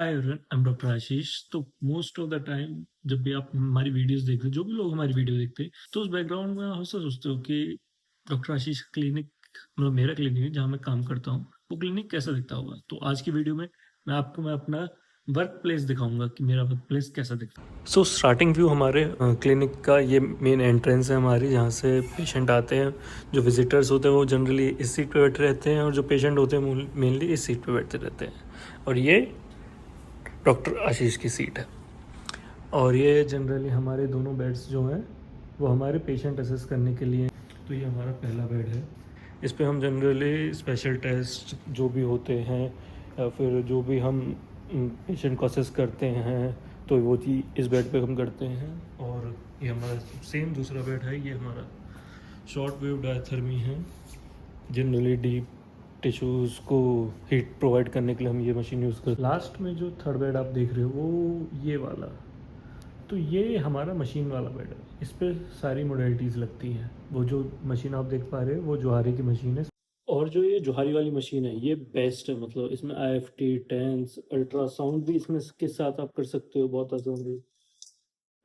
Hi everyone, I am doctor Ashish. तो most of the time जब भी आप हमारी वीडियोस देखते हैं, जो भी लोग हमारी वीडियो देखते हैं, तो उस बैकग्राउंड में आप हमेशा सोचते हो कि डॉक्टर आशीष क्लिनिक, मतलब मेरा क्लिनिक है जहाँ मैं काम करता हूँ, वो क्लिनिक कैसा दिखता होगा। तो आज की वीडियो में मैं अपना वर्क प्लेस दिखाऊंगा कि मेरा वर्क प्लेस कैसा दिखता है। सो स्टार्टिंग व्यू हमारे क्लिनिक का ये मेन एंट्रेंस है हमारी, जहाँ से पेशेंट आते हैं। जो विजिटर्स होते हैं वो जनरली इस सीट पे बैठे रहते हैं, और जो पेशेंट होते हैं मेनली इस सीट पे बैठते रहते हैं। और ये डॉक्टर आशीष की सीट है। और ये जनरली हमारे दोनों बेड्स जो हैं वो हमारे पेशेंट असेस करने के लिए। तो ये हमारा पहला बेड है। इस पे हम जनरली स्पेशल टेस्ट जो भी होते हैं या फिर जो भी हम पेशेंट को असेस करते हैं, तो वो चीज़ इस बेड पे हम करते हैं। और ये हमारा सेम दूसरा बेड है। ये हमारा शॉर्ट वेव डायथर्मी है। जनरली डीप टिश्यूज़ को हीट प्रोवाइड करने के लिए हम ये मशीन यूज़ करते हैं। लास्ट में जो थर्ड बेड आप देख रहे हो वो ये वाला, तो ये हमारा मशीन वाला बेड है। इस पर सारी मोडेलिटीज़ लगती हैं। वो जो मशीन आप देख पा रहे हो वो जोहारी की मशीन है। और जो ये जोहारी वाली मशीन है ये बेस्ट है, मतलब इसमें IFT, टेंस, अल्ट्रासाउंड भी इसमें के साथ आप कर सकते हो बहुत आसानी।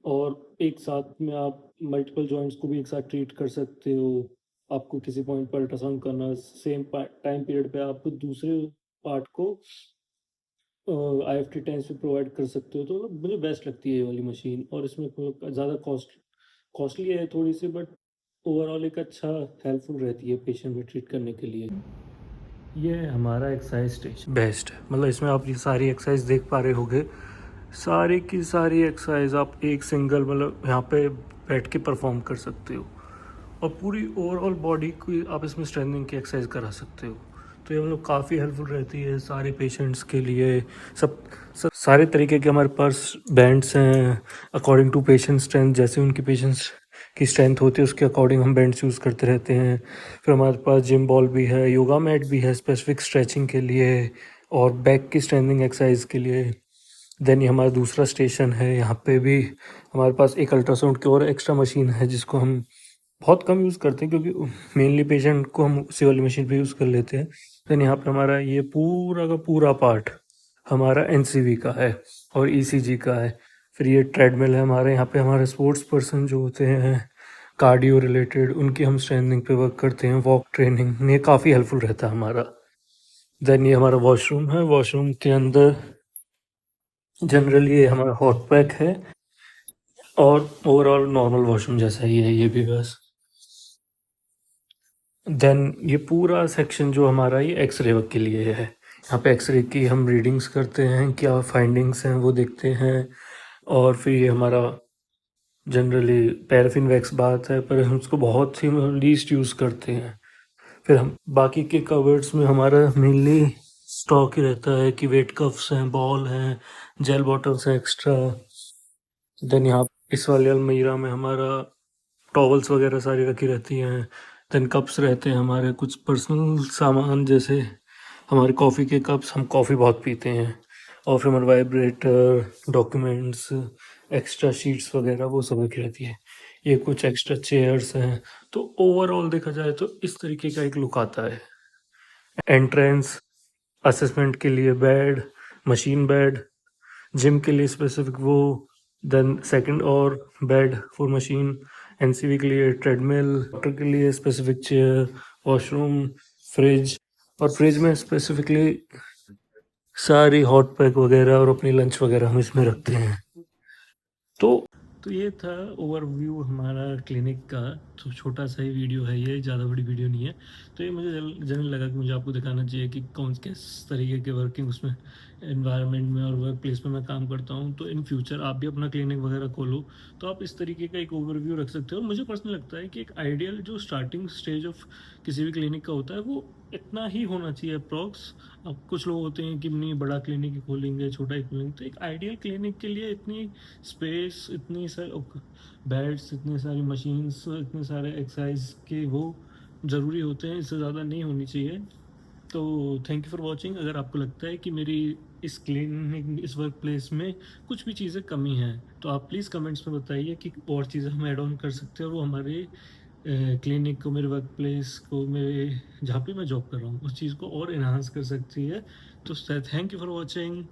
और एक साथ में आप मल्टीपल जॉइंट्स को भी एक साथ ट्रीट कर सकते हो। आपको किसी पॉइंट पर अल्ट्रासाउंड करना, सेम टाइम पीरियड पे आप दूसरे पार्ट को IFT टेंस पे प्रोवाइड कर सकते हो। तो मुझे बेस्ट लगती है ये वाली मशीन। और इसमें ज़्यादा कॉस्टली है थोड़ी सी, बट ओवरऑल एक अच्छा हेल्पफुल रहती है पेशेंट में ट्रीट करने के लिए। ये हमारा एक्सरसाइज स्टेशन बेस्ट है, मतलब इसमें आप ये सारी एक्सरसाइज देख पा रहे होगे। सारी की सारी एक्सरसाइज आप एक सिंगल, मतलब यहाँ पे बैठ के परफॉर्म कर सकते हो। और पूरी ओवरऑल बॉडी को आप इसमें स्ट्रेंथनिंग की एक्सरसाइज करा सकते हो। तो ये मतलब काफ़ी हेल्पफुल रहती है सारे पेशेंट्स के लिए। सब सारे तरीके के हमारे पास बैंड्स हैं अकॉर्डिंग टू पेशेंट स्ट्रेंथ। जैसे उनकी पेशेंट्स की स्ट्रेंथ होती है उसके अकॉर्डिंग हम बैंड्स यूज़ करते रहते हैं। फिर हमारे पास जिम बॉल भी है, योगा मैट भी है स्पेसिफिक स्ट्रेचिंग के लिए और बैक की स्ट्रेंथनिंग एक्सरसाइज के लिए। देन ये हमारा दूसरा स्टेशन है। यहाँ पे भी हमारे पास एक अल्ट्रासाउंड की और एक्स्ट्रा मशीन है जिसको हम बहुत कम यूज़ करते हैं, क्योंकि मेनली पेशेंट को हम उसी वाली मशीन पे यूज़ कर लेते हैं। देन यहाँ पे हमारा ये पूरा का पूरा पार्ट हमारा NCV का है और ECG का है। फिर ये ट्रेडमिल है हमारे। यहाँ पे हमारे स्पोर्ट्स पर्सन जो होते हैं कार्डियो रिलेटेड, उनकी हम स्ट्रेंथनिंग पे वर्क करते हैं, वॉक ट्रेनिंग। ये काफ़ी हेल्पफुल रहता है हमारा। देन ये हमारा वॉशरूम है। वॉशरूम के अंदर जनरली ये हमारा हॉट पैक है और ओवरऑल नॉर्मल वॉशरूम जैसा ही है ये भी बस। देन ये पूरा सेक्शन जो हमारा ये एक्सरे वर्क के लिए है। यहाँ पे एक्सरे की हम रीडिंग्स करते हैं, क्या फाइंडिंग्स हैं वो देखते हैं। और फिर ये हमारा जनरली पैराफिन वैक्स बात है, पर हम उसको बहुत ही लीस्ट यूज़ करते हैं। फिर हम बाकी के कवर्ड्स में हमारा मेनली स्टॉक ही रहता है कि वेट कफ्स हैं, बॉल हैं, जेल बॉटल्स हैं एक्स्ट्रा। देन यहाँ इस वाले अलमीरा में हमारा टॉवल्स वगैरह सारी रखी रहती हैं। देन कप्स रहते हैं हमारे, कुछ पर्सनल सामान जैसे हमारे कॉफ़ी के कप्स, हम कॉफ़ी बहुत पीते हैं। और फिर हमारे वाइब्रेटर, डॉक्यूमेंट्स, एक्स्ट्रा शीट्स वगैरह वो सब रखी रहती है। ये कुछ एक्स्ट्रा चेयर्स हैं। तो ओवरऑल देखा जाए तो इस तरीके का एक लुक आता है। एंट्रेंस, असेसमेंट के लिए बेड, मशीन बेड, जिम के लिए स्पेसिफिक वो, देन सेकंड और बेड फॉर मशीन, NCV के लिए ट्रेडमिल, डॉक्टर के लिए स्पेसिफिक चेयर, वॉशरूम, फ्रिज। और फ्रिज में स्पेसिफिकली सारी हॉट पैक वगैरह और अपनी लंच वगैरह हम इसमें रखते हैं। तो ये था ओवरव्यू हमारा क्लिनिक का। तो छोटा सा ही वीडियो है ये, ज़्यादा बड़ी वीडियो नहीं है। तो ये मुझे जनरल लगा कि मुझे आपको दिखाना चाहिए कि कौन किस तरीके के वर्किंग उसमें एनवायरनमेंट में और वर्क प्लेस में मैं काम करता हूँ। तो इन फ्यूचर आप भी अपना क्लिनिक वगैरह खोलो तो आप इस तरीके का एक ओवरव्यू रख सकते हो। और मुझे पर्सनली लगता है कि एक आइडियल जो स्टार्टिंग स्टेज ऑफ किसी भी क्लिनिक का होता है वो इतना ही होना चाहिए अप्रॉक्स। अब कुछ लोग होते हैं कि नहीं बड़ा क्लिनिक ही खोलेंगे, छोटा ही खोलेंगे। तो एक आइडियल क्लिनिक के लिए इतनी स्पेस, इतनी सारी बेड्स, इतनी सारी मशीन्स, इतने सारे एक्सरसाइज के वो ज़रूरी होते हैं, इससे ज़्यादा नहीं होनी चाहिए। तो थैंक यू फॉर वॉचिंग। अगर आपको लगता है कि मेरी इस क्लिनिक, इस वर्क प्लेस में कुछ भी चीज़ें कमी हैं तो आप प्लीज़ कमेंट्स में बताइए कि और चीज़ें हम ऐड ऑन कर सकते हैं और वो हमारे क्लिनिक को, मेरे वर्क प्लेस को, मेरे जहाँ पे मैं जॉब कर रहा हूँ उस चीज़ को और इन्हांस कर सकती है। तो थैंक यू फॉर वॉचिंग।